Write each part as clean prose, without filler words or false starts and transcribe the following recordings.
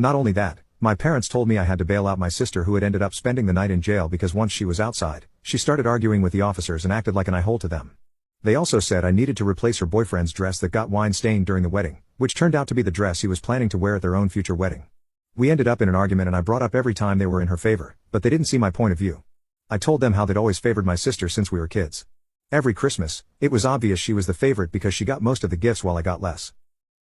Not only that, my parents told me I had to bail out my sister who had ended up spending the night in jail because once she was outside, she started arguing with the officers and acted like an a-hole to them. They also said I needed to replace her boyfriend's dress that got wine-stained during the wedding, which turned out to be the dress he was planning to wear at their own future wedding. We ended up in an argument and I brought up every time they were in her favor, but they didn't see my point of view. I told them how they'd always favored my sister since we were kids. Every Christmas, it was obvious she was the favorite because she got most of the gifts while I got less.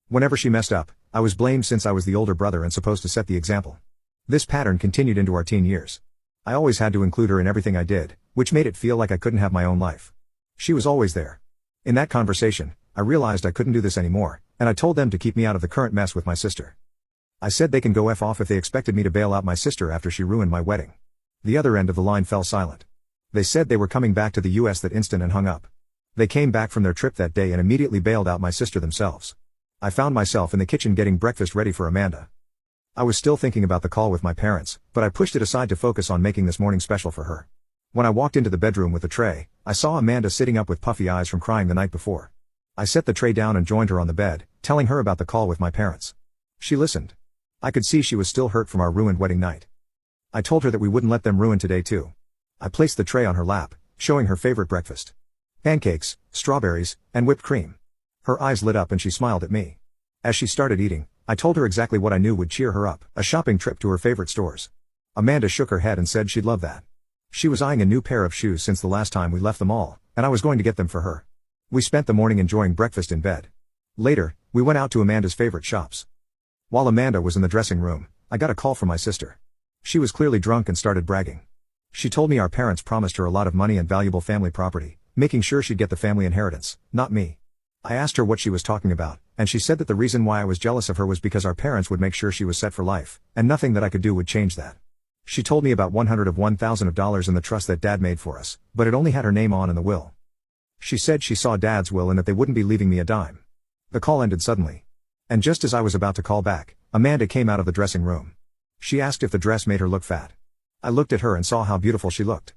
Whenever she messed up, I was blamed since I was the older brother and supposed to set the example. This pattern continued into our teen years. I always had to include her in everything I did, which made it feel like I couldn't have my own life. She was always there. In that conversation, I realized I couldn't do this anymore, and I told them to keep me out of the current mess with my sister. I said they can go F off if they expected me to bail out my sister after she ruined my wedding. The other end of the line fell silent. They said they were coming back to the US that instant and hung up. They came back from their trip that day and immediately bailed out my sister themselves. I found myself in the kitchen getting breakfast ready for Amanda. I was still thinking about the call with my parents, but I pushed it aside to focus on making this morning special for her. When I walked into the bedroom with the tray, I saw Amanda sitting up with puffy eyes from crying the night before. I set the tray down and joined her on the bed, telling her about the call with my parents. She listened. I could see she was still hurt from our ruined wedding night. I told her that we wouldn't let them ruin today too. I placed the tray on her lap, showing her favorite breakfast. Pancakes, strawberries, and whipped cream. Her eyes lit up and she smiled at me. As she started eating, I told her exactly what I knew would cheer her up, a shopping trip to her favorite stores. Amanda shook her head and said she'd love that. She was eyeing a new pair of shoes since the last time we left the mall, and I was going to get them for her. We spent the morning enjoying breakfast in bed. Later, we went out to Amanda's favorite shops. While Amanda was in the dressing room, I got a call from my sister. She was clearly drunk and started bragging. She told me our parents promised her a lot of money and valuable family property, making sure she'd get the family inheritance, not me. I asked her what she was talking about, and she said that the reason why I was jealous of her was because our parents would make sure she was set for life, and nothing that I could do would change that. She told me about $101,000 in the trust that Dad made for us, but it only had her name on in the will. She said she saw Dad's will and that they wouldn't be leaving me a dime. The call ended suddenly. And just as I was about to call back, Amanda came out of the dressing room. She asked if the dress made her look fat. I looked at her and saw how beautiful she looked.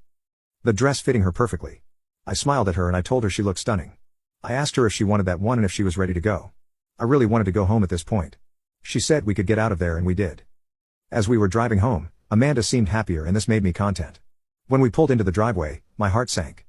The dress fitting her perfectly. I smiled at her and I told her she looked stunning. I asked her if she wanted that one and if she was ready to go. I really wanted to go home at this point. She said we could get out of there and we did. As we were driving home, Amanda seemed happier and this made me content. When we pulled into the driveway, my heart sank.